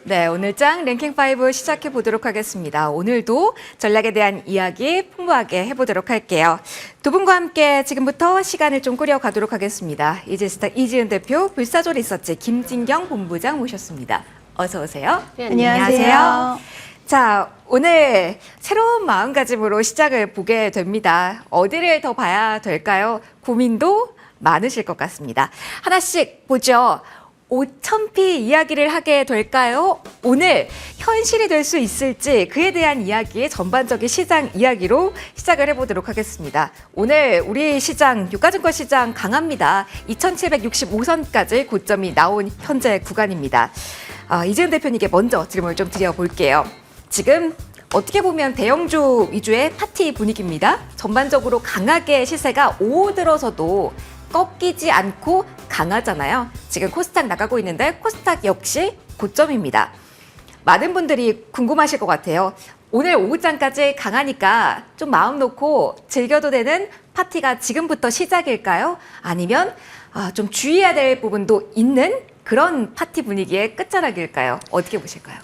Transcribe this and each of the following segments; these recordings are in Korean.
네, 오늘 장 랭킹5 시작해 보도록 하겠습니다. 오늘도 전략에 대한 이야기 풍부하게 해보도록 할게요. 두 분과 함께 지금부터 시간을 좀 꾸려가도록 하겠습니다. 이지스타 이지은 대표, 불사조 리서치 김진경 본부장 모셨습니다. 어서 오세요. 네, 안녕하세요. 자, 오늘 새로운 마음가짐으로 시작을 보게 됩니다. 어디를 더 봐야 될까요? 고민도 많으실 것 같습니다. 하나씩 보죠. 5,000피 이야기를 하게 될까요? 오늘 현실이 될 수 있을지 그에 대한 이야기의 전반적인 시장 이야기로 시작을 해보도록 하겠습니다. 오늘 우리 시장, 유가증권 시장 강합니다. 2,765선까지 고점이 나온 현재 구간입니다. 이재은 대표님께 먼저 질문을 좀 드려볼게요. 지금 어떻게 보면 대형주 위주의 파티 분위기입니다. 전반적으로 강하게 시세가 오후 들어서도 꺾이지 않고 강하잖아요. 지금 코스닥 나가고 있는데 코스닥 역시 고점입니다. 많은 분들이 궁금하실 것 같아요. 오늘 오후장까지 강하니까 좀 마음 놓고 즐겨도 되는 파티가 지금부터 시작일까요? 아니면 좀 주의해야 될 부분도 있는 그런 파티 분위기의 끝자락일까요? 어떻게 보실까요?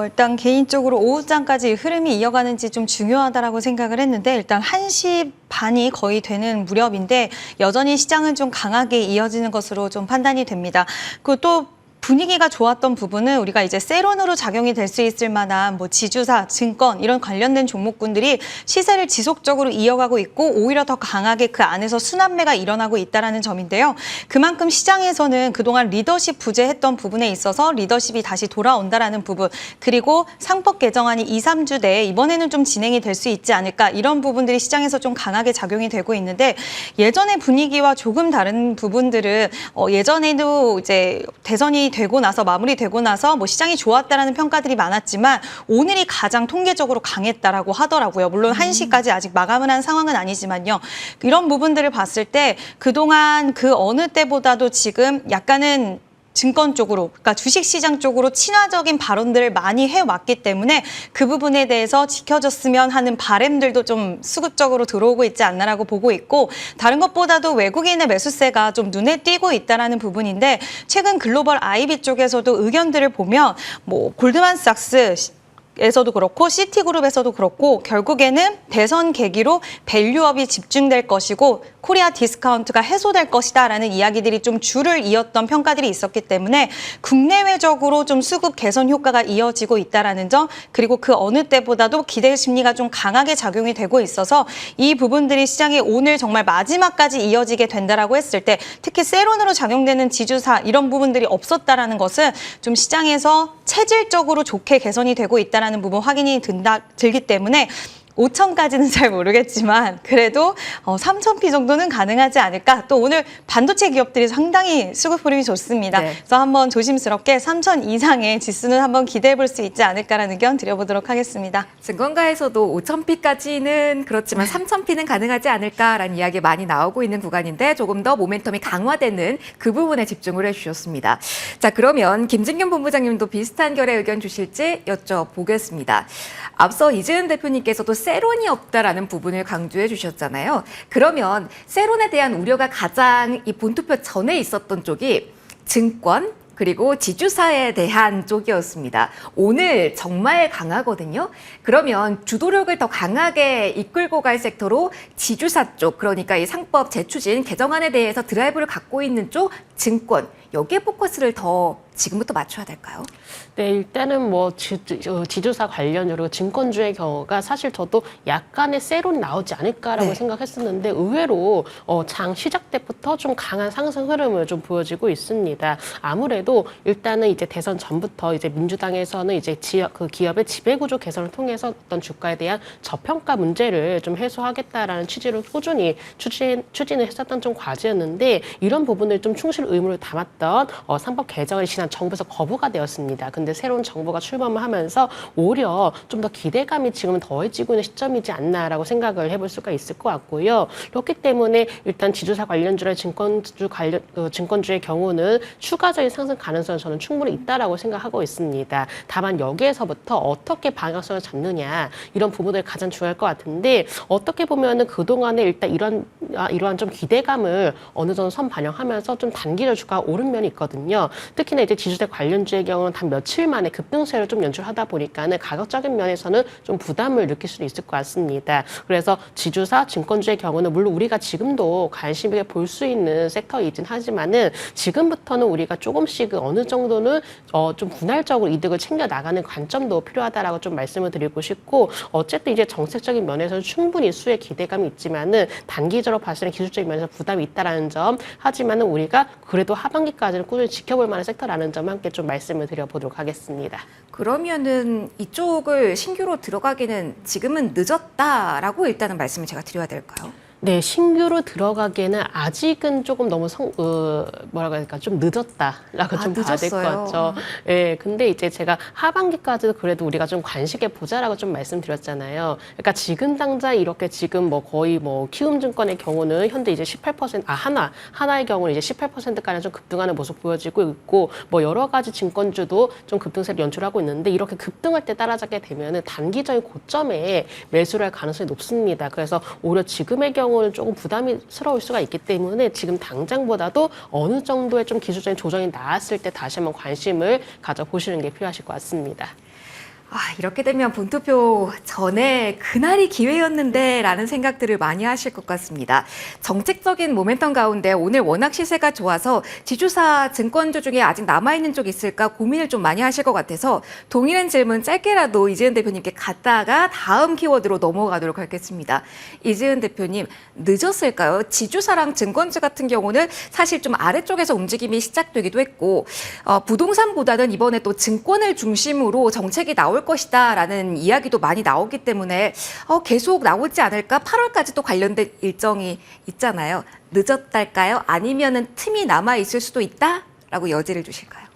일단 개인적으로 오후장까지 흐름이 이어가는지 좀 중요하다라고 생각을 했는데 일단 1시 반이 거의 되는 무렵인데 여전히 시장은 좀 강하게 이어지는 것으로 좀 판단이 됩니다. 그리고 또 분위기가 좋았던 부분은 우리가 이제 세론으로 작용이 될 수 있을 만한 뭐 지주사, 증권 이런 관련된 종목군들이 시세를 지속적으로 이어가고 있고 오히려 더 강하게 그 안에서 순환매가 일어나고 있다는 점인데요. 그만큼 시장에서는 그동안 리더십 부재했던 부분에 있어서 리더십이 다시 돌아온다라는 부분 그리고 상법 개정안이 2, 3주 내에 이번에는 좀 진행이 될 수 있지 않을까 이런 부분들이 시장에서 좀 강하게 작용이 되고 있는데 예전의 분위기와 조금 다른 부분들은 예전에도 이제 대선이 되고 나서 마무리되고 나서 뭐 시장이 좋았다라는 평가들이 많았지만 오늘이 가장 통계적으로 강했다라고 하더라고요. 물론 1시까지 아직 마감을 한 상황은 아니지만요. 이런 부분들을 봤을 때 그동안 그 어느 때보다도 지금 약간은 증권 쪽으로, 그러니까 주식시장 쪽으로 친화적인 발언들을 많이 해왔기 때문에 그 부분에 대해서 지켜졌으면 하는 바람들도 좀 수급적으로 들어오고 있지 않나라고 보고 있고 다른 것보다도 외국인의 매수세가 좀 눈에 띄고 있다는 부분인데 최근 글로벌 IB 쪽에서도 의견들을 보면 뭐 골드만삭스 에서도 그렇고 시티그룹에서도 그렇고 결국에는 대선 계기로 밸류업이 집중될 것이고 코리아 디스카운트가 해소될 것이다라는 이야기들이 좀 줄을 이었던 평가들이 있었기 때문에 국내외적으로 좀 수급 개선 효과가 이어지고 있다라는 점 그리고 그 어느 때보다도 기대 심리가 좀 강하게 작용이 되고 있어서 이 부분들이 시장에 오늘 정말 마지막까지 이어지게 된다라고 했을 때 특히 세론으로 작용되는 지주사 이런 부분들이 없었다라는 것은 좀 시장에서 체질적으로 좋게 개선이 되고 있다는 부분 확인이 들기 때문에 5,000까지는 잘 모르겠지만 그래도 3,000피 정도는 가능하지 않을까. 또 오늘 반도체 기업들이 상당히 수급 흐름이 좋습니다. 네. 그래서 한번 조심스럽게 3,000 이상의 지수는 한번 기대해 볼 수 있지 않을까라는 의견 드려보도록 하겠습니다. 증권가에서도 5,000피까지는 그렇지만 3,000피는 가능하지 않을까라는 이야기 많이 나오고 있는 구간인데 조금 더 모멘텀이 강화되는 그 부분에 집중을 해주셨습니다. 자, 그러면 김진경 본부장님도 비슷한 결의 의견 주실지 여쭤보겠습니다. 앞서 이재은 대표님께서도 세론이 없다라는 부분을 강조해 주셨잖아요. 그러면 세론에 대한 우려가 가장 이 본투표 전에 있었던 쪽이 증권 그리고 지주사에 대한 쪽이었습니다. 오늘 정말 강하거든요. 그러면 주도력을 더 강하게 이끌고 갈 섹터로 지주사 쪽, 그러니까 이 상법 재추진 개정안에 대해서 드라이브를 갖고 있는 쪽 증권, 여기에 포커스를 더 지금부터 맞춰야 될까요? 네, 일단은 뭐 지주사 관련으로 증권주의 경우가 사실 저도 약간의 세론이 나오지 않을까라고 네. 생각했었는데 의외로 장 시작 때부터 좀 강한 상승 흐름을 좀 보여지고 있습니다. 아무래도 일단은 이제 대선 전부터 이제 민주당에서는 이제 그 기업의 지배구조 개선을 통해서 어떤 주가에 대한 저평가 문제를 좀 해소하겠다라는 취지로 꾸준히 추진을 했었던 좀 과제였는데 이런 부분을 좀 충실 의무를 담았던 상법 개정을 지난 정부에서 거부가 되었습니다. 근데 새로운 정부가 출범을 하면서 오히려 좀 더 기대감이 지금은 더해지고 있는 시점이지 않나라고 생각을 해볼 수가 있을 것 같고요. 그렇기 때문에 일단 지주사 관련주의 증권주의 경우는 추가적인 상승 가능성은 저는 충분히 있다라고 생각하고 있습니다. 다만 여기에서부터 어떻게 방향성을 잡느냐 이런 부분들이 가장 중요할 것 같은데 어떻게 보면은 그동안에 일단 이러한 좀 기대감을 어느 정도 선 반영하면서 좀 단기적 주가가 오른 면이 있거든요. 특히나 이제 지주재 관련주의 경우는 단 며칠 만에 급등세를 좀 연출하다 보니까는 가격적인 면에서는 좀 부담을 느낄 수도 있을 것 같습니다. 그래서 지주사, 증권주의 경우는 물론 우리가 지금도 관심 있게 볼 수 있는 섹터이긴 하지만은 지금부터는 우리가 조금씩 어느 정도는 좀 분할적으로 이득을 챙겨 나가는 관점도 필요하다라고 좀 말씀을 드리고 싶고, 어쨌든 이제 정책적인 면에서는 충분히 수의 기대감이 있지만은 단기적으로 봤을 때 기술적인 면에서 부담이 있다라는 점, 하지만은 우리가 그래도 하반기까지는 꾸준히 지켜볼 만한 섹터라는 점 함께 좀 말씀을 드려보도록 하겠습니다. 그러면은 이쪽을 신규로 들어가기는 지금은 늦었다라고 일단은 말씀을 제가 드려야 될까요? 네, 신규로 들어가기에는 아직은 조금 너무 뭐라고 해야 될까, 좀 늦었다라고 좀 봐야 될 것 늦었어요. 같죠. 예, 근데 이제 제가 하반기까지도 그래도 우리가 좀 관심있게 보자라고 좀 말씀드렸잖아요. 그러니까 지금 당장 이렇게 지금 뭐 거의 뭐 키움증권의 경우는 현재 이제 18%, 하나의 경우는 이제 18%까지 좀 급등하는 모습 보여지고 있고, 뭐 여러 가지 증권주도 좀 급등세를 연출하고 있는데, 이렇게 급등할 때 따라잡게 되면은 단기적인 고점에 매수를 할 가능성이 높습니다. 그래서 오히려 지금의 경우는 조금 부담스러울 수가 있기 때문에 지금 당장보다도 어느 정도의 좀 기술적인 조정이 나왔을 때 다시 한번 관심을 가져보시는 게 필요하실 것 같습니다. 이렇게 되면 본투표 전에 그날이 기회였는데 라는 생각들을 많이 하실 것 같습니다. 정책적인 모멘텀 가운데 오늘 워낙 시세가 좋아서 지주사 증권주 중에 아직 남아있는 쪽 있을까 고민을 좀 많이 하실 것 같아서 동일한 질문 짧게라도 이재은 대표님께 갖다가 다음 키워드로 넘어가도록 하겠습니다. 이재은 대표님, 늦었을까요? 지주사랑 증권주 같은 경우는 사실 좀 아래쪽에서 움직임이 시작되기도 했고, 부동산보다는 이번에 또 증권을 중심으로 정책이 나올 것이다라는 이야기도 많이 나오기 때문에 계속 나오지 않을까? 8월까지 또 관련된 일정이 있잖아요. 늦었달까요? 아니면은 틈이 남아 있을 수도 있다라고 여지를 주실까요?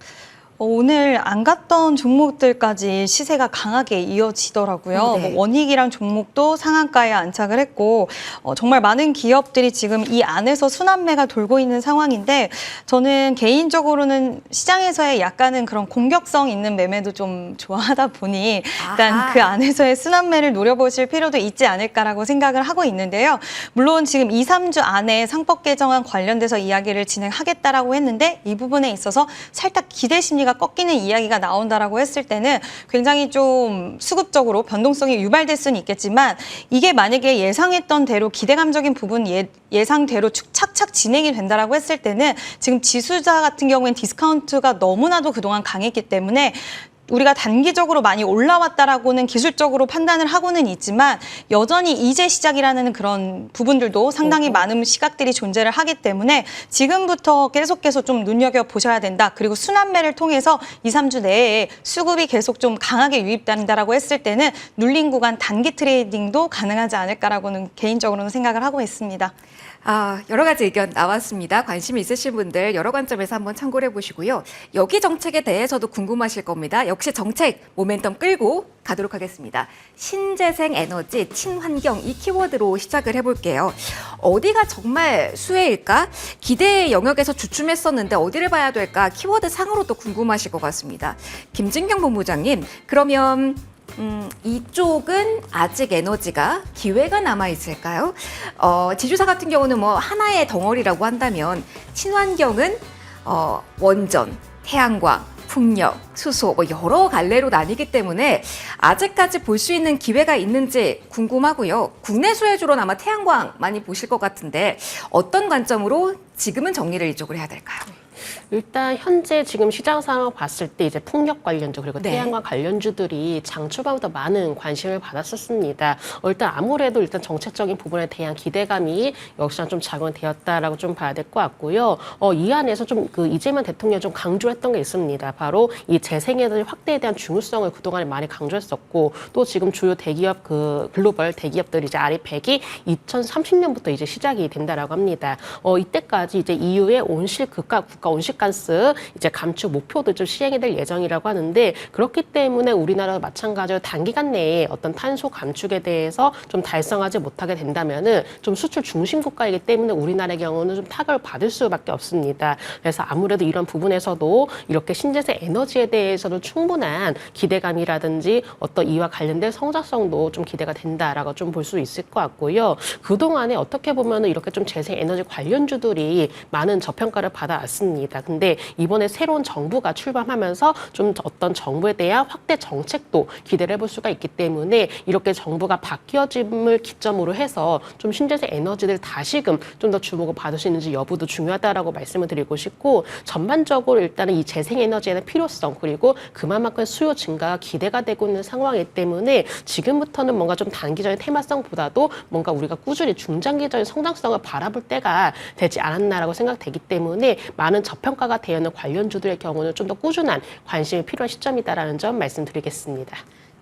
오늘 안 갔던 종목들까지 시세가 강하게 이어지더라고요. 네. 뭐 원익이랑 종목도 상한가에 안착을 했고, 정말 많은 기업들이 지금 이 안에서 순환매가 돌고 있는 상황인데, 저는 개인적으로는 시장에서의 약간은 그런 공격성 있는 매매도 좀 좋아하다 보니 일단 그 안에서의 순환매를 노려보실 필요도 있지 않을까라고 생각을 하고 있는데요. 물론 지금 2, 3주 안에 상법 개정안 관련돼서 이야기를 진행하겠다라고 했는데, 이 부분에 있어서 살짝 기대 심리가 꺾이는 이야기가 나온다라고 했을 때는 굉장히 좀 수급적으로 변동성이 유발될 수는 있겠지만, 이게 만약에 예상했던 대로 기대감적인 부분 예상대로 착착 진행이 된다라고 했을 때는 지금 지수자 같은 경우엔 디스카운트가 너무나도 그동안 강했기 때문에 우리가 단기적으로 많이 올라왔다라고는 기술적으로 판단을 하고는 있지만, 여전히 이제 시작이라는 그런 부분들도 상당히 많은 시각들이 존재를 하기 때문에 지금부터 계속해서 좀 눈여겨보셔야 된다. 그리고 순환매를 통해서 2, 3주 내에 수급이 계속 좀 강하게 유입된다라고 했을 때는 눌린 구간 단기 트레이딩도 가능하지 않을까라고는 개인적으로는 생각을 하고 있습니다. 여러 가지 의견 나왔습니다. 관심 있으신 분들 여러 관점에서 한번 참고를 해보시고요. 여기 정책에 대해서도 궁금하실 겁니다. 역시 정책 모멘텀 끌고 가도록 하겠습니다. 신재생 에너지, 친환경 이 키워드로 시작을 해볼게요. 어디가 정말 수혜일까? 기대의 영역에서 주춤했었는데 어디를 봐야 될까? 키워드 상으로도 궁금하실 것 같습니다. 김진경 본부장님, 그러면 이쪽은 아직 에너지가 기회가 남아 있을까요? 지주사 같은 경우는 뭐 하나의 덩어리라고 한다면 친환경은 원전, 태양광, 풍력, 수소 뭐 여러 갈래로 나뉘기 때문에 아직까지 볼 수 있는 기회가 있는지 궁금하고요. 국내 수혜주로는 아마 태양광 많이 보실 것 같은데 어떤 관점으로 지금은 정리를 이쪽으로 해야 될까요? 일단 현재 지금 시장 상황을 봤을 때 이제 풍력 관련주 그리고 네. 태양광 관련주들이 장 초반부터 많은 관심을 받았었습니다. 일단 아무래도 일단 정책적인 부분에 대한 기대감이 역시나 좀 작용되었다라고 좀 봐야 될 것 같고요. 이 안에서 좀 그 이재명 대통령이 좀 강조했던 게 있습니다. 바로 이 재생에너지 확대에 대한 중요성을 그동안에 많이 강조했었고, 또 지금 주요 대기업 그 글로벌 대기업들 이제 RE100이 2030년부터 이제 시작이 된다라고 합니다. 이때까지 이제 EU의 국가 온실가스 이제 감축 목표도 좀 시행이 될 예정이라고 하는데, 그렇기 때문에 우리나라도 마찬가지로 단기간 내에 어떤 탄소 감축에 대해서 좀 달성하지 못하게 된다면은 좀 수출 중심 국가이기 때문에 우리나라의 경우는 좀 타격을 받을 수밖에 없습니다. 그래서 아무래도 이런 부분에서도 이렇게 신재생 에너지에 대해서도 충분한 기대감이라든지 어떤 이와 관련된 성장성도 좀 기대가 된다라고 좀 볼 수 있을 것 같고요. 그동안에 어떻게 보면은 이렇게 좀 재생 에너지 관련주들이 많은 저평가를 받아왔습니다. 근데 이번에 새로운 정부가 출범하면서 좀 어떤 정부에 대한 확대 정책도 기대를 해볼 수가 있기 때문에 이렇게 정부가 바뀌어짐을 기점으로 해서 좀 신재생 에너지를 다시금 좀 더 주목을 받을 수 있는지 여부도 중요하다라고 말씀을 드리고 싶고, 전반적으로 일단은 이 재생에너지에 대한 필요성 그리고 그만큼 수요 증가가 기대가 되고 있는 상황이기 때문에 지금부터는 뭔가 좀 단기적인 테마성보다도 뭔가 우리가 꾸준히 중장기적인 성장성을 바라볼 때가 되지 않았나라고 생각되기 때문에 많은 저평가가 되어 있는 관련주들의 경우는 좀 더 꾸준한 관심이 필요한 시점이다라는 점 말씀드리겠습니다.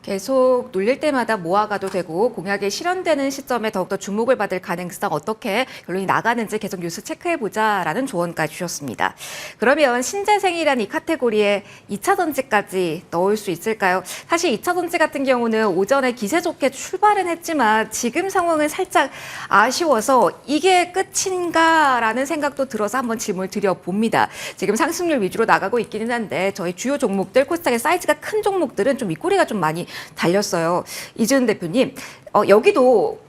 계속 놀릴 때마다 모아가도 되고 공약이 실현되는 시점에 더욱더 주목을 받을 가능성, 어떻게 결론이 나가는지 계속 뉴스 체크해보자라는 조언까지 주셨습니다. 그러면 신재생이라는 이 카테고리에 2차 전지까지 넣을 수 있을까요? 사실 2차 전지 같은 경우는 오전에 기세 좋게 출발은 했지만 지금 상황은 살짝 아쉬워서 이게 끝인가라는 생각도 들어서 한번 질문을 드려봅니다. 지금 상승률 위주로 나가고 있기는 한데 저희 주요 종목들, 코스닥의 사이즈가 큰 종목들은 좀 윗꼬리가 좀 많이 달렸어요. 이재훈 대표님, 여기도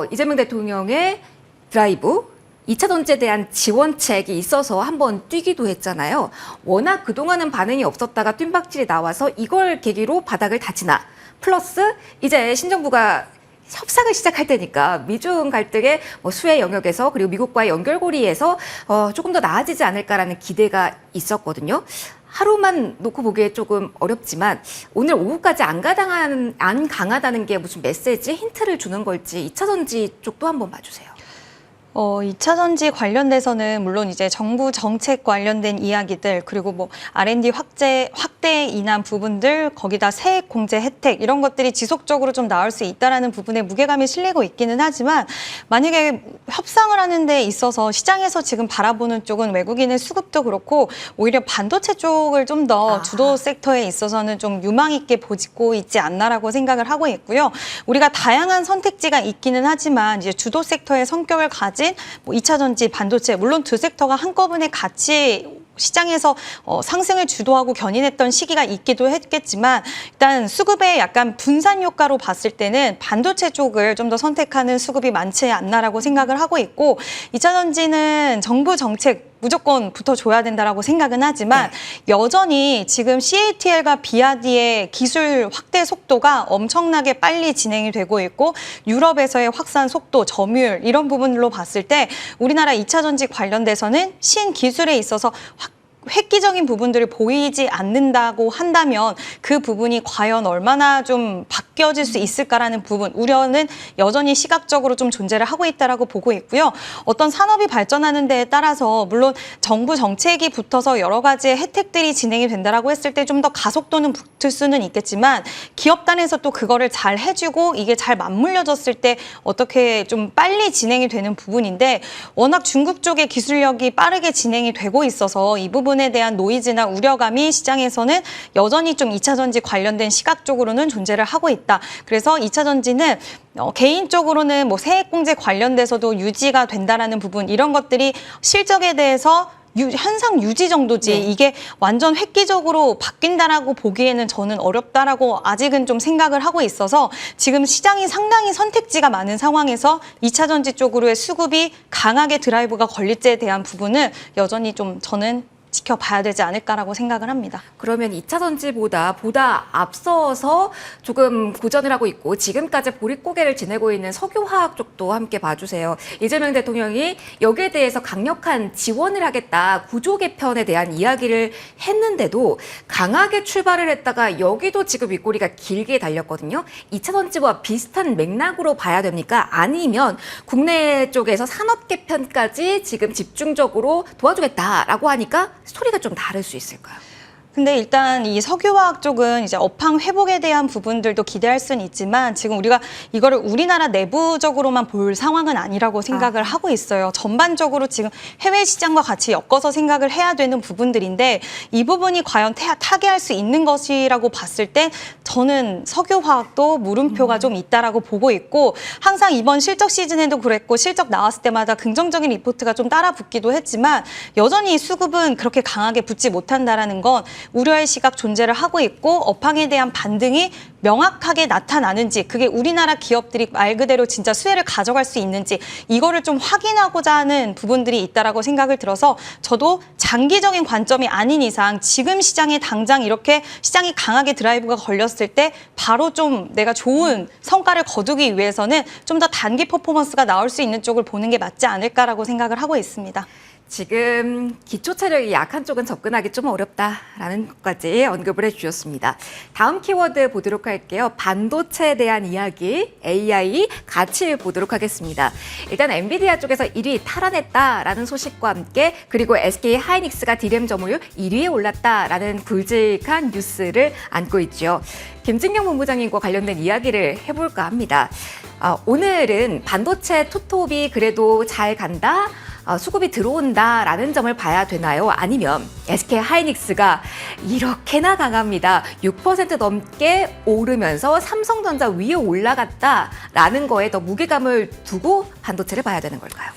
이재명 대통령의 드라이브, 2차 전지에 대한 지원책이 있어서 한번 뛰기도 했잖아요. 워낙 그동안은 반응이 없었다가 뜀박질이 나와서 이걸 계기로 바닥을 다지나, 플러스 이제 신정부가 협상을 시작할 테니까 미중 갈등의 수혜 영역에서 그리고 미국과의 연결고리에서 조금 더 나아지지 않을까라는 기대가 있었거든요. 하루만 놓고 보기에 조금 어렵지만 오늘 오후까지 안 강하다는 게 무슨 메시지, 힌트를 주는 걸지 2차 전지 쪽도 한번 봐주세요. 2차 전지 관련돼서는 물론 이제 정부 정책 관련된 이야기들, 그리고 뭐 R&D 확대에 인한 부분들, 거기다 세액 공제 혜택 이런 것들이 지속적으로 좀 나올 수 있다라는 부분에 무게감이 실리고 있기는 하지만, 만약에 협상을 하는 데 있어서 시장에서 지금 바라보는 쪽은 외국인의 수급도 그렇고 오히려 반도체 쪽을 좀 더 주도 섹터에 있어서는 좀 유망 있게 보고 있지 않나라고 생각을 하고 있고요. 우리가 다양한 선택지가 있기는 하지만 이제 주도 섹터의 성격을 가진 2차 전지, 반도체, 물론 두 섹터가 한꺼번에 같이 시장에서 상승을 주도하고 견인했던 시기가 있기도 했겠지만, 일단 수급의 약간 분산 효과로 봤을 때는 반도체 쪽을 좀 더 선택하는 수급이 많지 않나라고 생각을 하고 있고, 2차 전지는 정부 정책 무조건 붙어줘야 된다라고 생각은 하지만 여전히 지금 CATL과 비아디의 기술 확대 속도가 엄청나게 빨리 진행이 되고 있고, 유럽에서의 확산 속도, 점유율 이런 부분으로 봤을 때 우리나라 2차 전지 관련돼서는 신기술에 있어서 획기적인 부분들을 보이지 않는다고 한다면 그 부분이 과연 얼마나 좀 바뀌어질 수 있을까라는 부분, 우려는 여전히 시각적으로 좀 존재를 하고 있다라고 보고 있고요. 어떤 산업이 발전하는 데에 따라서 물론 정부 정책이 붙어서 여러 가지의 혜택들이 진행이 된다라고 했을 때 좀 더 가속도는 붙을 수는 있겠지만, 기업단에서 또 그거를 잘 해주고 이게 잘 맞물려졌을 때 어떻게 좀 빨리 진행이 되는 부분인데, 워낙 중국 쪽의 기술력이 빠르게 진행이 되고 있어서 이 부분에 대한 노이즈나 우려감이 시장에서는 여전히 좀 2차 전지 관련된 시각적으로는 존재를 하고 있다. 그래서 2차 전지는 개인적으로는 뭐 세액공제 관련돼서도 유지가 된다라는 부분, 이런 것들이 실적에 대해서 현상 유지 정도지 이게 완전 획기적으로 바뀐다라고 보기에는 저는 어렵다라고 아직은 좀 생각을 하고 있어서, 지금 시장이 상당히 선택지가 많은 상황에서 2차 전지 쪽으로의 수급이 강하게 드라이브가 걸릴지에 대한 부분은 여전히 좀 저는 지켜봐야 되지 않을까라고 생각을 합니다. 그러면 2차 전지보다 앞서서 조금 고전을 하고 있고 지금까지 보릿고개를 지내고 있는 석유화학 쪽도 함께 봐주세요. 이재명 대통령이 여기에 대해서 강력한 지원을 하겠다, 구조 개편에 대한 이야기를 했는데도 강하게 출발을 했다가 여기도 지금 윗꼬리가 길게 달렸거든요. 2차 전지와 비슷한 맥락으로 봐야 됩니까? 아니면 국내 쪽에서 산업 개편까지 지금 집중적으로 도와주겠다라고 하니까 스토리가 좀 다를 수 있을까요? 근데 일단 이 석유화학 쪽은 이제 업황 회복에 대한 부분들도 기대할 수는 있지만, 지금 우리가 이거를 우리나라 내부적으로만 볼 상황은 아니라고 생각을 하고 있어요. 전반적으로 지금 해외 시장과 같이 엮어서 생각을 해야 되는 부분들인데, 이 부분이 과연 타개할 수 있는 것이라고 봤을 때 저는 석유화학도 물음표가 좀 있다라고 보고 있고, 항상 이번 실적 시즌에도 그랬고 실적 나왔을 때마다 긍정적인 리포트가 좀 따라 붙기도 했지만 여전히 수급은 그렇게 강하게 붙지 못한다라는 건 우려의 시각 존재를 하고 있고 업황에 대한 반등이 명확하게 나타나는지 그게 우리나라 기업들이 말 그대로 진짜 수혜를 가져갈 수 있는지 이거를 좀 확인하고자 하는 부분들이 있다라고 생각을 들어서 저도 장기적인 관점이 아닌 이상 지금 시장에 당장 이렇게 시장이 강하게 드라이브가 걸렸을 때 바로 좀 내가 좋은 성과를 거두기 위해서는 좀 더 단기 퍼포먼스가 나올 수 있는 쪽을 보는 게 맞지 않을까라고 생각을 하고 있습니다. 지금 기초 체력이 약한 쪽은 접근하기 좀 어렵다라는 것까지 언급을 해주셨습니다. 다음 키워드 보도록 할게요. 반도체에 대한 이야기, AI 같이 보도록 하겠습니다. 일단 엔비디아 쪽에서 1위 탈환했다라는 소식과 함께 그리고 SK 하이닉스가 D램 점유율 1위에 올랐다라는 굵직한 뉴스를 안고 있죠. 김진경 본부장님과 관련된 이야기를 해볼까 합니다. 오늘은 반도체 투톱이 그래도 잘 간다? 수급이 들어온다라는 점을 봐야 되나요? 아니면 SK 하이닉스가 이렇게나 강합니다. 6% 넘게 오르면서 삼성전자 위에 올라갔다라는 거에 더 무게감을 두고 반도체를 봐야 되는 걸까요?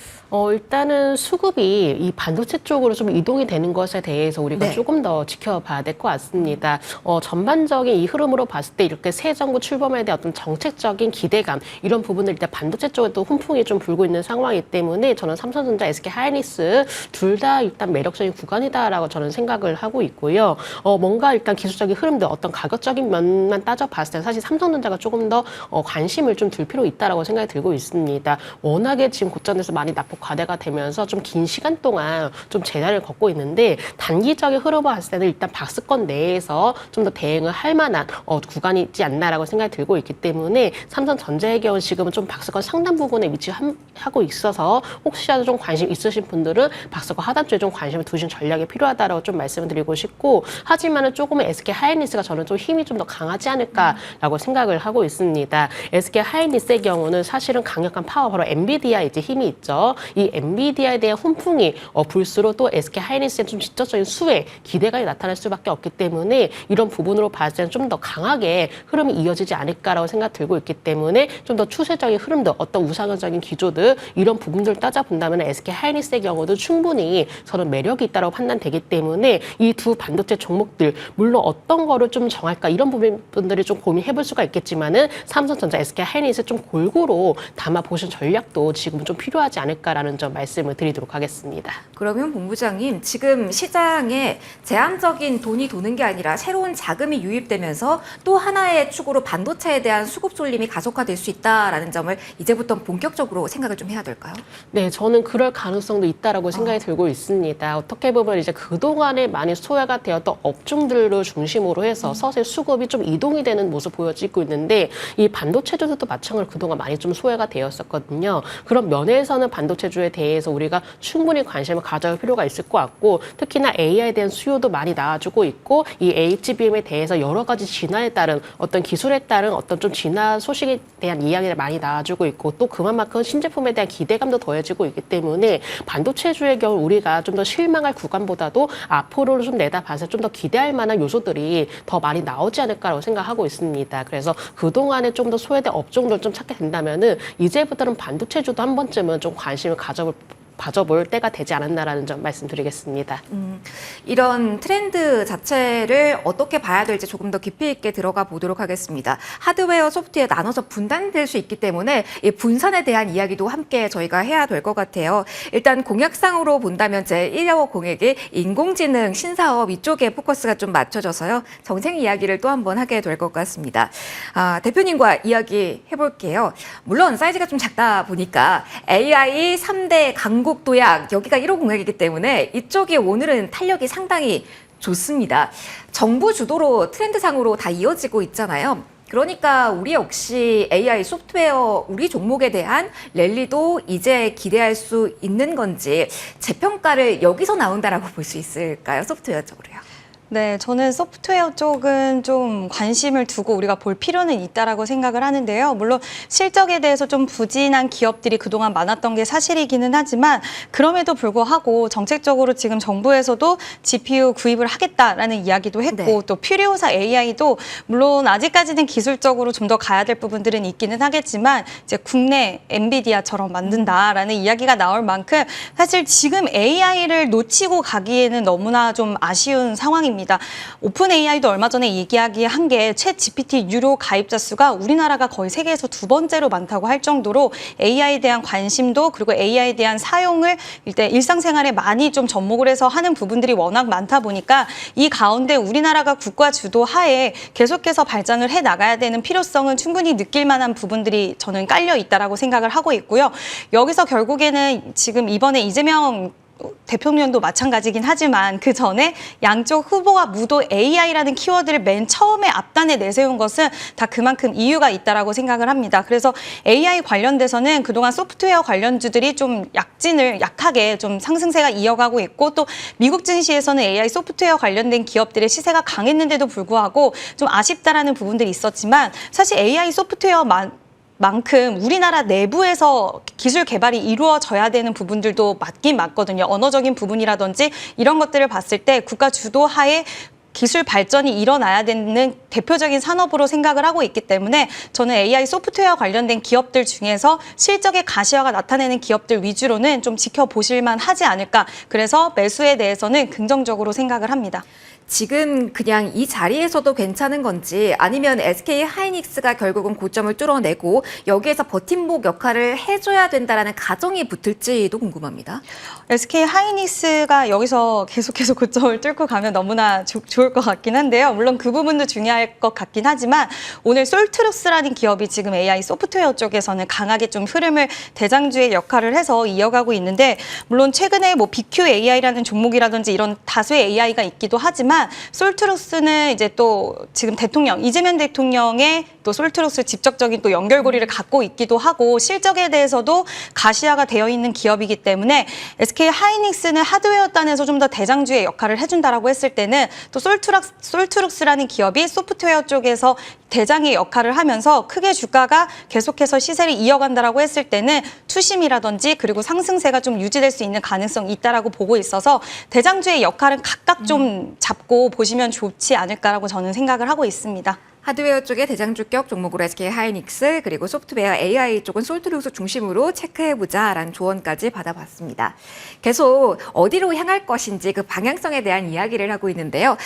일단은 수급이 이 반도체 쪽으로 좀 이동이 되는 것에 대해서 우리가 네. 조금 더 지켜봐야 될 것 같습니다. 전반적인 이 흐름으로 봤을 때 이렇게 새 정부 출범에 대한 어떤 정책적인 기대감 이런 부분들 일단 반도체 쪽에도 훈풍이 좀 불고 있는 상황이기 때문에 저는 삼성전자, SK 하이닉스 둘 다 일단 매력적인 구간이다라고 저는 생각을 하고 있고요. 뭔가 일단 기술적인 흐름들 어떤 가격적인 면만 따져봤을 때 사실 삼성전자가 조금 더 관심을 좀 둘 필요 있다라고 생각이 들고 있습니다. 워낙에 지금 고점에서 많이 낙폭 과대가 되면서 좀 긴 시간 동안 좀 재단을 걷고 있는데 단기적인 흐름을 봤을 때는 일단 박스권 내에서 좀 더 대응을 할 만한 구간이 있지 않나라고 생각이 들고 있기 때문에 삼성전자의 경우 지금은 좀 박스권 상단 부분에 위치하고 있어서 혹시라도 좀 관심 있으신 분들은 박스권 하단 쪽에 좀 관심을 두신 전략이 필요하다라고 좀 말씀을 드리고 싶고 하지만은 조금은 SK 하이닉스가 저는 좀 힘이 좀 더 강하지 않을까라고 생각을 하고 있습니다. SK 하이닉스의 경우는 사실은 강력한 파워 바로 엔비디아 이제 힘이 있죠. 이 엔비디아에 대한 훈풍이 불수록 또 SK 하이닉스의 좀 직접적인 수혜, 기대감이 나타날 수밖에 없기 때문에 이런 부분으로 봤을 때는 좀 더 강하게 흐름이 이어지지 않을까라고 생각 들고 있기 때문에 좀 더 추세적인 흐름들, 어떤 우상향적인 기조들 이런 부분들을 따져본다면 SK 하이닉스의 경우도 충분히 저는 매력이 있다고 판단되기 때문에 이 두 반도체 종목들 물론 어떤 거를 좀 정할까 이런 부분들이 좀 고민해볼 수가 있겠지만은 삼성전자, SK 하이닉스 좀 골고루 담아 보신 전략도 지금 좀 필요하지 않을까라는 점 말씀을 드리도록 하겠습니다. 그러면 본부장님, 지금 시장에 제한적인 돈이 도는 게 아니라 새로운 자금이 유입되면서 또 하나의 축으로 반도체에 대한 수급 쏠림이 가속화될 수 있다라는 점을 이제부터 본격적으로 생각을 좀 해야 될까요? 네, 저는 그럴 가능성도 있다라고 생각이 들고 있습니다. 어떻게 보면 이제 그동안에 많이 소외가 되었던 업종들을 중심으로 해서 서서히 수급이 좀 이동이 되는 모습 보여지고 있는데 이 반도체주도 마찬가지로 그동안 많이 좀 소외가 되었었거든요. 그런 면에서는 반도체주에 대해서 우리가 충분히 관심을 가져볼 필요가 있을 것 같고 특히나 AI에 대한 수요도 많이 나와주고 있고 이 HBM에 대해서 여러 가지 진화에 따른 어떤 기술에 따른 어떤 좀 진화 소식에 대한 이야기를 많이 나와주고 있고 또 그만큼 신제품에 대한 기대감도 더해지고 있기 때문에 반도체주의 경우 우리가 좀 더 실망할 구간보다도 앞으로 좀 내다봐서 좀 더 기대할 만한 요소들이 더 많이 나오지 않을까라고 생각하고 있습니다. 그래서 그동안에 좀 더 소외된 업종들 좀 찾게 된다면은 이제부터는 반도체주도 한 번쯤은 좀 관심을 가져볼 때가 되지 않았나라는 점 말씀드리겠습니다. 이런 트렌드 자체를 어떻게 봐야 될지 조금 더 깊이 있게 들어가 보도록 하겠습니다. 하드웨어, 소프트웨어 나눠서 분단될 수 있기 때문에 이 분산에 대한 이야기도 함께 저희가 해야 될 것 같아요. 일단 공약상으로 본다면 제1호 공약이 인공지능 신사업 이쪽에 포커스가 좀 맞춰져서요. 정책 이야기를 또 한번 하게 될 것 같습니다. 대표님과 이야기 해볼게요. 물론 사이즈가 좀 작다 보니까 AI 3대 강국 도약 여기가 1호 공약이기 때문에 이쪽이 오늘은 탄력이 상당히 좋습니다. 정부 주도로 트렌드상으로 다 이어지고 있잖아요. 그러니까 우리 역시 AI 소프트웨어 우리 종목에 대한 랠리도 이제 기대할 수 있는 건지 재평가를 여기서 나온다라고 볼 수 있을까요? 소프트웨어 쪽으로요. 네, 저는 소프트웨어 쪽은 좀 관심을 두고 우리가 볼 필요는 있다라고 생각을 하는데요. 물론 실적에 대해서 좀 부진한 기업들이 그동안 많았던 게 사실이기는 하지만 그럼에도 불구하고 정책적으로 지금 정부에서도 GPU 구입을 하겠다라는 이야기도 했고 네. 또 퓨리오사 AI도 물론 아직까지는 기술적으로 좀 더 가야 될 부분들은 있기는 하겠지만 이제 국내 엔비디아처럼 만든다라는 이야기가 나올 만큼 사실 지금 AI를 놓치고 가기에는 너무나 좀 아쉬운 상황입니다. 상황입니다. 오픈 AI도 얼마 전에 이야기한 게 챗 GPT 유료 가입자 수가 우리나라가 거의 세계에서 두 번째로 많다고 할 정도로 AI에 대한 관심도 그리고 AI에 대한 사용을 일단 일상생활에 많이 좀 접목을 해서 하는 부분들이 워낙 많다 보니까 이 가운데 우리나라가 국가 주도 하에 계속해서 발전을 해 나가야 되는 필요성은 충분히 느낄 만한 부분들이 저는 깔려 있다라고 생각을 하고 있고요. 여기서 결국에는 지금 이번에 이재명 대통령도 마찬가지긴 하지만 그 전에 양쪽 후보가 무도 AI라는 키워드를 맨 처음에 앞단에 내세운 것은 다 그만큼 이유가 있다라고 생각을 합니다. 그래서 AI 관련돼서는 그동안 소프트웨어 관련주들이 좀 약하게 좀 상승세가 이어가고 있고 또 미국 증시에서는 AI 소프트웨어 관련된 기업들의 시세가 강했는데도 불구하고 좀 아쉽다라는 부분들이 있었지만 사실 AI 소프트웨어만큼 우리나라 내부에서 기술 개발이 이루어져야 되는 부분들도 맞긴 맞거든요. 언어적인 부분이라든지 이런 것들을 봤을 때 국가 주도하에 기술 발전이 일어나야 되는 대표적인 산업으로 생각을 하고 있기 때문에 저는 AI 소프트웨어 관련된 기업들 중에서 실적의 가시화가 나타내는 기업들 위주로는 좀 지켜보실만 하지 않을까. 그래서 매수에 대해서는 긍정적으로 생각을 합니다. 지금 그냥 이 자리에서도 괜찮은 건지 아니면 SK 하이닉스가 결국은 고점을 뚫어내고 여기에서 버팀목 역할을 해줘야 된다라는 가정이 붙을지도 궁금합니다. SK 하이닉스가 여기서 계속해서 고점을 뚫고 가면 너무나 좋을 것 같긴 한데요. 물론 그 부분도 중요할 것 같긴 하지만 오늘 솔트룩스라는 기업이 지금 AI 소프트웨어 쪽에서는 강하게 좀 흐름을 대장주의 역할을 해서 이어가고 있는데 물론 최근에 뭐 BQAI라는 종목이라든지 이런 다수의 AI가 있기도 하지만 솔트룩스는 이제 또 지금 이재명 대통령의 또 솔트룩스 직접적인 또 연결고리를 갖고 있기도 하고 실적에 대해서도 가시화가 되어 있는 기업이기 때문에 SK 하이닉스는 하드웨어 단에서 좀 더 대장주의 역할을 해준다라고 했을 때는 또 솔트룩스라는 기업이 소프트웨어 쪽에서 대장의 역할을 하면서 크게 주가가 계속해서 시세를 이어간다라고 했을 때는 투심이라든지 그리고 상승세가 좀 유지될 수 있는 가능성이 있다라고 보고 있어서 대장주의 역할은 각각 좀 잡고 보시면 좋지 않을까라고 저는 생각을 하고 있습니다. 하드웨어 쪽의 대장주격 종목으로 SK 하이닉스 그리고 소프트웨어 AI 쪽은 솔트룩스 중심으로 체크해보자라는 조언까지 받아봤습니다. 계속 어디로 향할 것인지 그 방향성에 대한 이야기를 하고 있는데요.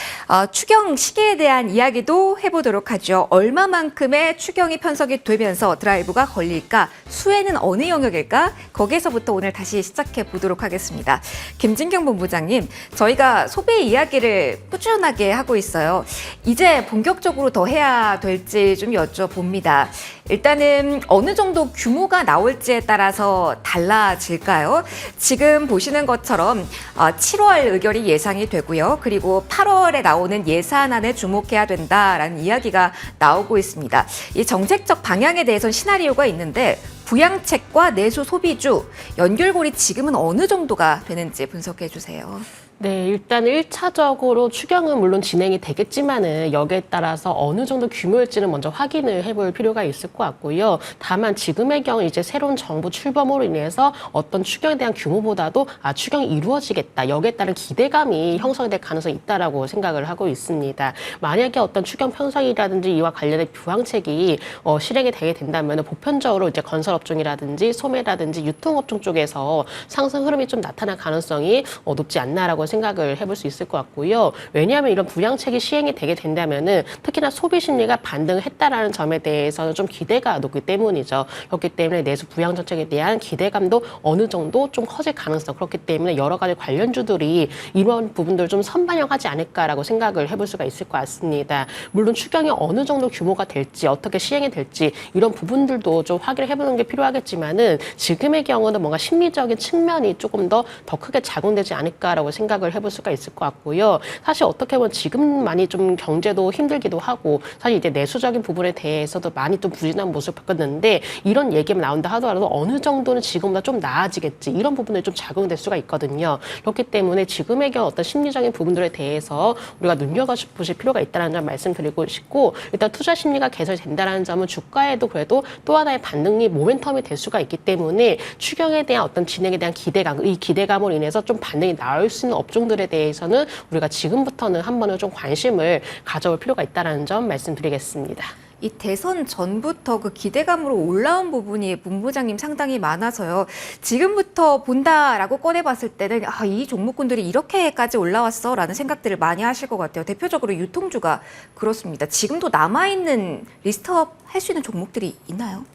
추경 시기에 대한 이야기도 해보도록 하죠. 얼마만큼의 추경이 편성이 되면서 드라이브가 걸릴까? 수혜는 어느 영역일까? 거기에서부터 오늘 다시 시작해 보도록 하겠습니다. 김진경 본부장님, 저희가 소비 이야기를 꾸준하게 하고 있어요. 이제 본격적으로 더 해야 될지 좀 여쭤봅니다. 일단은 어느 정도 규모가 나올지에 따라서 달라질까요? 지금 보시는 것처럼 7월 의결이 예상이 되고요. 그리고 8월에 나오는 예산안에 주목해야 된다라는 이야기가 나오고 있습니다. 이 정책적 방향에 대해서는 시나리오가 있는데 부양책과 내수 소비주 연결고리 지금은 어느 정도가 되는지 분석해 주세요. 네, 일단 1차적으로 추경은 물론 진행이 되겠지만은 여기에 따라서 어느 정도 규모일지는 먼저 확인을 해볼 필요가 있을 것 같고요. 다만 지금의 경우 이제 새로운 정부 출범으로 인해서 어떤 추경에 대한 규모보다도 추경이 이루어지겠다. 여기에 따른 기대감이 형성될 가능성이 있다라고 생각을 하고 있습니다. 만약에 어떤 추경 편성이라든지 이와 관련된 부양책이 실행이 되게 된다면 보편적으로 이제 건설업종이라든지 소매라든지 유통업종 쪽에서 상승 흐름이 좀 나타날 가능성이 높지 않나라고 생각을 해볼 수 있을 것 같고요. 왜냐하면 이런 부양책이 시행이 되게 된다면은 특히나 소비 심리가 반등했다라는 점에 대해서는 좀 기대가 높기 때문이죠. 그렇기 때문에 내수 부양 정책에 대한 기대감도 어느 정도 좀 커질 가능성. 그렇기 때문에 여러 가지 관련주들이 이런 부분들을 좀 선반영하지 않을까라고 생각을 해볼 수가 있을 것 같습니다. 물론 추경이 어느 정도 규모가 될지 어떻게 시행이 될지 이런 부분들도 좀 확인을 해보는 게 필요하겠지만은 지금의 경우는 뭔가 심리적인 측면이 조금 더 크게 작용되지 않을까라고 생각을 해볼 수가 있을 것 같고요. 사실 어떻게 보면 지금 많이 좀 경제도 힘들기도 하고 사실 이제 내수적인 부분에 대해서도 많이 좀 부진한 모습을 바꿨는데 이런 얘기만 나온다 하더라도 어느 정도는 지금보다 좀 나아지겠지 이런 부분에 좀 작용될 수가 있거든요. 그렇기 때문에 지금의 경우 어떤 심리적인 부분들에 대해서 우리가 눈여겨보실 필요가 있다는 점 말씀드리고 싶고 일단 투자 심리가 개선된다는 점은 주가에도 그래도 또 하나의 반등이 모멘텀이 될 수가 있기 때문에 추경에 대한 어떤 진행에 대한 기대감 이 기대감으로 인해서 좀 반등이 나올 수 있는 업종들에 대해서는 우리가 지금부터는 한 번은 좀 관심을 가져올 필요가 있다는 점 말씀드리겠습니다. 이 대선 전부터 그 기대감으로 올라온 부분이 본부장님 상당히 많아서요. 지금부터 본다라고 꺼내봤을 때는 이 종목군들이 이렇게까지 올라왔어라는 생각들을 많이 하실 것 같아요. 대표적으로 유통주가 그렇습니다. 지금도 남아있는 리스트업 할 수 있는 종목들이 있나요?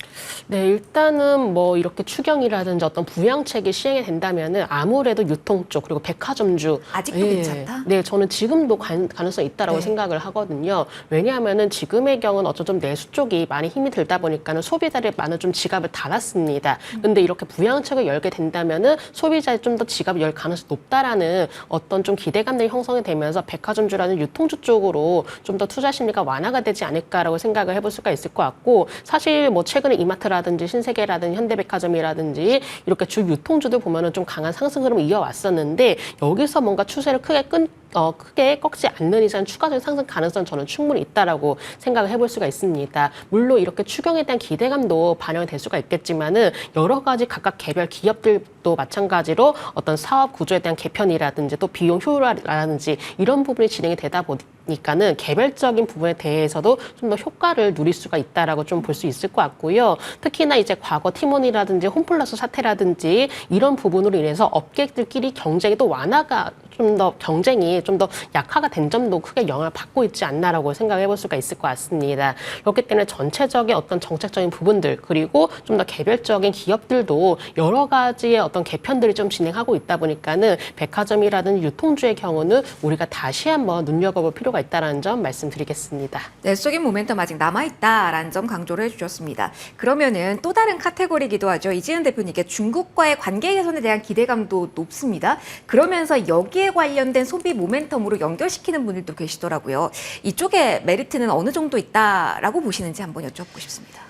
네, 일단은 뭐 이렇게 추경이라든지 어떤 부양책이 시행이 된다면은 아무래도 유통 쪽 그리고 백화점주 아직도 괜찮다? 네, 저는 지금도 가능성이 있다라고 네. 생각을 하거든요. 왜냐하면은 지금의 경우는 어쩌면 좀 내수 쪽이 많이 힘이 들다 보니까는 소비자들이 많은 좀 지갑을 닫았습니다. 근데 이렇게 부양책을 열게 된다면은 소비자의 좀 더 지갑을 열 가능성이 높다라는 어떤 좀 기대감들이 형성이 되면서 백화점주라는 유통주 쪽으로 좀 더 투자 심리가 완화가 되지 않을까라고 생각을 해볼 수가 있을 것 같고, 사실 뭐 최근에 이마트라든지 신세계라든지 현대백화점이라든지 이렇게 주 유통주들 보면은 좀 강한 상승 흐름을 이어왔었는데, 여기서 뭔가 추세를 크게 꺾지 않는 이상 추가적인 상승 가능성은 저는 충분히 있다라고 생각을 해볼 수가 있습니다. 물론 이렇게 추경에 대한 기대감도 반영이 될 수가 있겠지만은 여러 가지 각각 개별 기업들도 마찬가지로 어떤 사업 구조에 대한 개편이라든지 또 비용 효율화라든지 이런 부분이 진행이 되다 보니까는 개별적인 부분에 대해서도 좀 더 효과를 누릴 수가 있다라고 좀 볼 수 있을 것 같고요. 특히나 이제 과거 티몬이라든지 홈플러스 사태라든지 이런 부분으로 인해서 업계들끼리 경쟁이 또 완화가 좀 더 경쟁이 좀 더 약화가 된 점도 크게 영향을 받고 있지 않나라고 생각해 볼 수가 있을 것 같습니다. 그렇기 때문에 전체적인 어떤 정책적인 부분들 그리고 좀 더 개별적인 기업들도 여러 가지의 어떤 개편들이 좀 진행하고 있다 보니까는 백화점이라든지 유통주의 경우는 우리가 다시 한번 눈여겨볼 필요가 있다는 점 말씀드리겠습니다. 내수적인 모멘텀 아직 남아있다라는 점 강조를 해주셨습니다. 그러면은 또 다른 카테고리이기도 하죠. 이지은 대표님께 중국과의 관계 개선에 대한 기대감도 높습니다. 그러면서 여기에 관련된 소비 모멘텀으로 연결시키는 분들도 계시더라고요. 이쪽에 메리트는 어느 정도 있다라고 보시는지 한번 여쭤보고 싶습니다.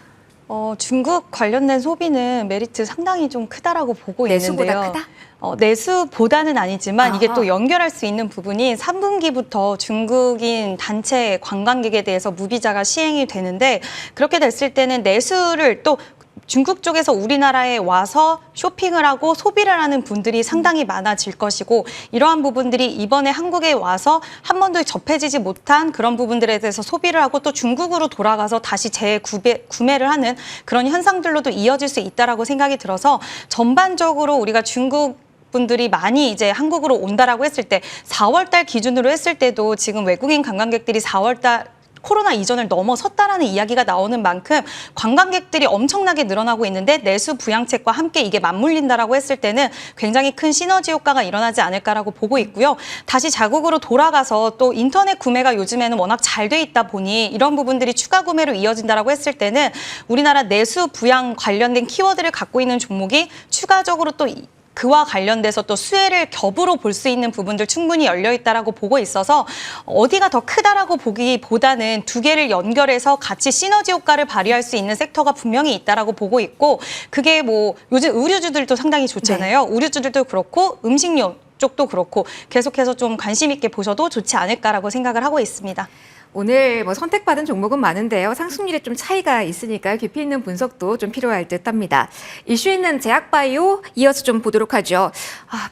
중국 관련된 소비는 메리트 상당히 좀 크다라고 보고 내수보다 있는데요. 크다? 내수보다는 아니지만 이게 아하. 또 연결할 수 있는 부분이 3분기부터 중국인 단체 관광객에 대해서 무비자가 시행이 되는데, 그렇게 됐을 때는 내수를 또 중국 쪽에서 우리나라에 와서 쇼핑을 하고 소비를 하는 분들이 상당히 많아질 것이고, 이러한 부분들이 이번에 한국에 와서 한 번도 접해지지 못한 그런 부분들에 대해서 소비를 하고 또 중국으로 돌아가서 다시 재구매를 하는 그런 현상들로도 이어질 수 있다라고 생각이 들어서, 전반적으로 우리가 중국 분들이 많이 이제 한국으로 온다라고 했을 때 4월 달 기준으로 했을 때도 지금 외국인 관광객들이 4월 달 코로나 이전을 넘어섰다라는 이야기가 나오는 만큼 관광객들이 엄청나게 늘어나고 있는데, 내수 부양책과 함께 이게 맞물린다라고 했을 때는 굉장히 큰 시너지 효과가 일어나지 않을까라고 보고 있고요. 다시 자국으로 돌아가서 또 인터넷 구매가 요즘에는 워낙 잘 돼 있다 보니 이런 부분들이 추가 구매로 이어진다라고 했을 때는 우리나라 내수 부양 관련된 키워드를 갖고 있는 종목이 추가적으로 또 그와 관련돼서 또 수혜를 겹으로 볼 수 있는 부분들 충분히 열려 있다라고 보고 있어서, 어디가 더 크다라고 보기보다는 두 개를 연결해서 같이 시너지 효과를 발휘할 수 있는 섹터가 분명히 있다라고 보고 있고, 그게 뭐 요즘 의류주들도 상당히 좋잖아요. 네. 의류주들도 그렇고 음식료 쪽도 그렇고 계속해서 좀 관심 있게 보셔도 좋지 않을까라고 생각을 하고 있습니다. 오늘 뭐 선택받은 종목은 많은데요. 상승률에 좀 차이가 있으니까요. 깊이 있는 분석도 좀 필요할 듯 합니다. 이슈 있는 제약바이오 이어서 좀 보도록 하죠.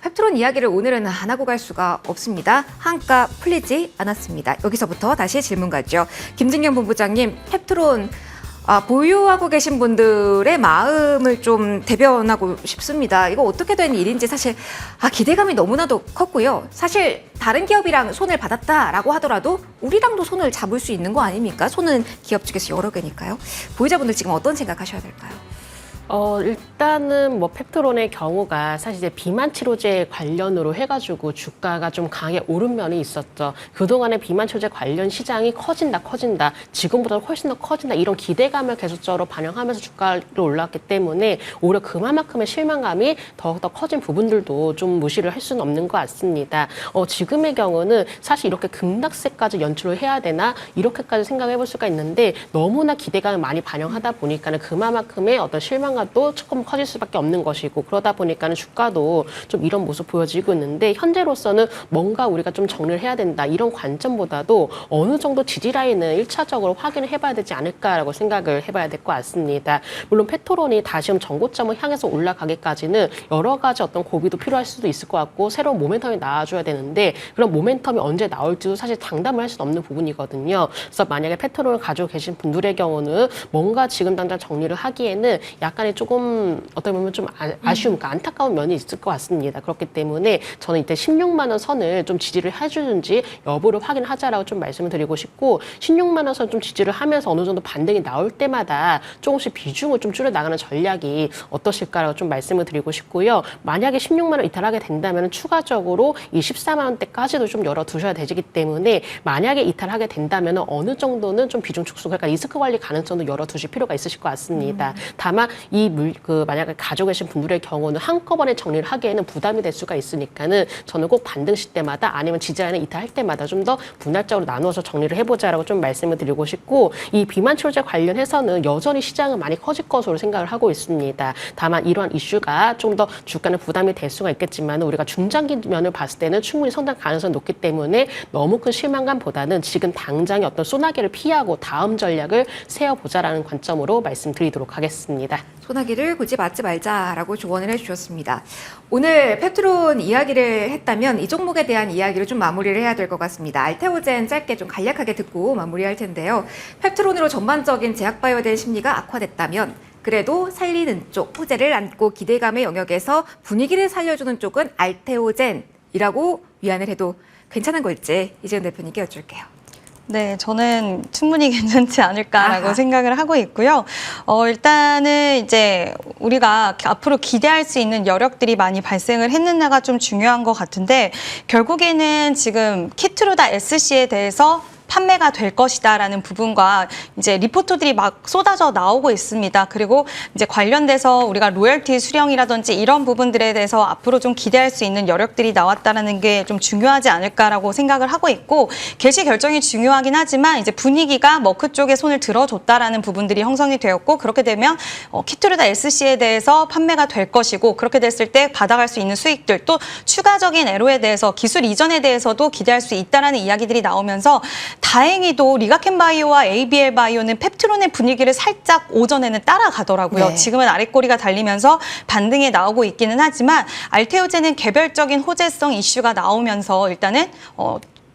펩트론 이야기를 오늘은 안 하고 갈 수가 없습니다. 한가 풀리지 않았습니다. 여기서부터 다시 질문 가죠. 김진경 본부장님, 펩트론 보유하고 계신 분들의 마음을 좀 대변하고 싶습니다. 이거 어떻게 된 일인지 사실 기대감이 너무나도 컸고요. 사실 다른 기업이랑 손을 받았다라고 하더라도 우리랑도 손을 잡을 수 있는 거 아닙니까? 손은 기업 측에서 여러 개니까요. 보유자분들 지금 어떤 생각하셔야 될까요? 일단은 뭐 펩트론의 경우가 사실 이제 비만 치료제 관련으로 해가지고 주가가 좀 강하게 오른 면이 있었죠. 그동안에 비만 치료제 관련 시장이 커진다. 지금보다 훨씬 더 커진다. 이런 기대감을 계속적으로 반영하면서 주가로 올랐기 때문에 오히려 그만큼의 실망감이 더욱더 커진 부분들도 좀 무시를 할 수는 없는 것 같습니다. 지금의 경우는 사실 이렇게 급락세까지 연출을 해야 되나 이렇게까지 생각해 볼 수가 있는데, 너무나 기대감을 많이 반영하다 보니까는 그만큼의 어떤 실망감 시장가도 조금 커질 수밖에 없는 것이고 그러다 보니까는 주가도 좀 이런 모습 보여지고 있는데 현재로서는 뭔가 우리가 좀 정리를 해야 된다 이런 관점보다도 어느 정도 지지 라인을 1차적으로 확인을 해봐야 되지 않을까라고 생각을 해봐야 될 것 같습니다. 물론 페트론이 다시 전고점을 향해서 올라가기까지는 여러 가지 어떤 고비도 필요할 수도 있을 것 같고 새로운 모멘텀이 나와줘야 되는데 그런 모멘텀이 언제 나올지도 사실 장담을 할 수 없는 부분이거든요. 그래서 만약에 페트론을 가지고 계신 분들의 경우는 뭔가 지금 당장 정리를 하기에는 약간의 조금 어떻게 보면 좀 아쉬움, 그러니까 안타까운 면이 있을 것 같습니다. 그렇기 때문에 저는 이때 16만 원 선을 좀 지지를 해주는지 여부를 확인하자라고 좀 말씀을 드리고 싶고 16만 원 선 좀 지지를 하면서 어느 정도 반등이 나올 때마다 조금씩 비중을 좀 줄여 나가는 전략이 어떠실까라고 좀 말씀을 드리고 싶고요. 만약에 16만 원 이탈하게 된다면 추가적으로 이 14만 원대까지도 좀 열어두셔야 되기 때문에 만약에 이탈하게 된다면 어느 정도는 좀 비중 축소, 그러니까 리스크 관리 가능성도 열어두실 필요가 있으실 것 같습니다. 다만 만약에 가지고 계신 분들의 경우는 한꺼번에 정리를 하기에는 부담이 될 수가 있으니까는 저는 꼭 반등 시때마다 아니면 지지라인을 이탈할 때마다 좀 더 분할적으로 나누어서 정리를 해보자라고 좀 말씀을 드리고 싶고 이 비만 치료제 관련해서는 여전히 시장은 많이 커질 것으로 생각을 하고 있습니다. 다만 이러한 이슈가 좀 더 주가는 부담이 될 수가 있겠지만 우리가 중장기 면을 봤을 때는 충분히 성장 가능성이 높기 때문에 너무 큰 실망감보다는 지금 당장의 어떤 소나기를 피하고 다음 전략을 세워보자라는 관점으로 말씀드리도록 하겠습니다. 소나기를 굳이 맞지 말자라고 조언을 해주셨습니다. 오늘 페트론 이야기를 했다면 이 종목에 대한 이야기를 좀 마무리를 해야 될 것 같습니다. 알테오젠 짧게 좀 간략하게 듣고 마무리할 텐데요. 페트론으로 전반적인 제약바이오에 대한 심리가 악화됐다면 그래도 살리는 쪽, 호재를 안고 기대감의 영역에서 분위기를 살려주는 쪽은 알테오젠이라고 위안을 해도 괜찮은 걸지 이재훈 대표님께 여쭐게요. 네, 저는 충분히 괜찮지 않을까라고 아하. 생각을 하고 있고요. 일단은 이제 우리가 앞으로 기대할 수 있는 여력들이 많이 발생을 했는가가 좀 중요한 것 같은데 결국에는 지금 키트루다 SC에 대해서 판매가 될 것이다라는 부분과 이제 리포트들이 막 쏟아져 나오고 있습니다. 그리고 이제 관련돼서 우리가 로열티 수령이라든지 이런 부분들에 대해서 앞으로 좀 기대할 수 있는 여력들이 나왔다는 게 좀 중요하지 않을까라고 생각을 하고 있고 개시 결정이 중요하긴 하지만 이제 분위기가 머크 쪽에 손을 들어줬다라는 부분들이 형성이 되었고 그렇게 되면 키트루다 SC에 대해서 판매가 될 것이고 그렇게 됐을 때 받아갈 수 있는 수익들 또 추가적인 애로에 대해서 기술 이전에 대해서도 기대할 수 있다라는 이야기들이 나오면서 다행히도 리가켄바이오와 ABL바이오는 펩트론의 분위기를 살짝 오전에는 따라가더라고요. 네. 지금은 아랫꼬리가 달리면서 반등에 나오고 있기는 하지만 알테오젠은 개별적인 호재성 이슈가 나오면서 일단은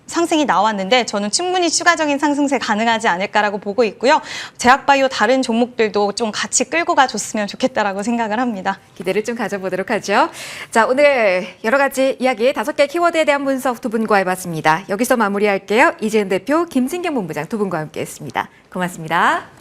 상승이 나왔는데 저는 충분히 추가적인 상승세 가능하지 않을까라고 보고 있고요. 제약바이오 다른 종목들도 좀 같이 끌고 가줬으면 좋겠다라고 생각을 합니다. 기대를 좀 가져보도록 하죠. 자, 오늘 여러 가지 이야기 5개 키워드에 대한 분석 두 분과 해봤습니다. 여기서 마무리할게요. 이재훈 대표, 김진경 본부장 두 분과 함께했습니다. 고맙습니다.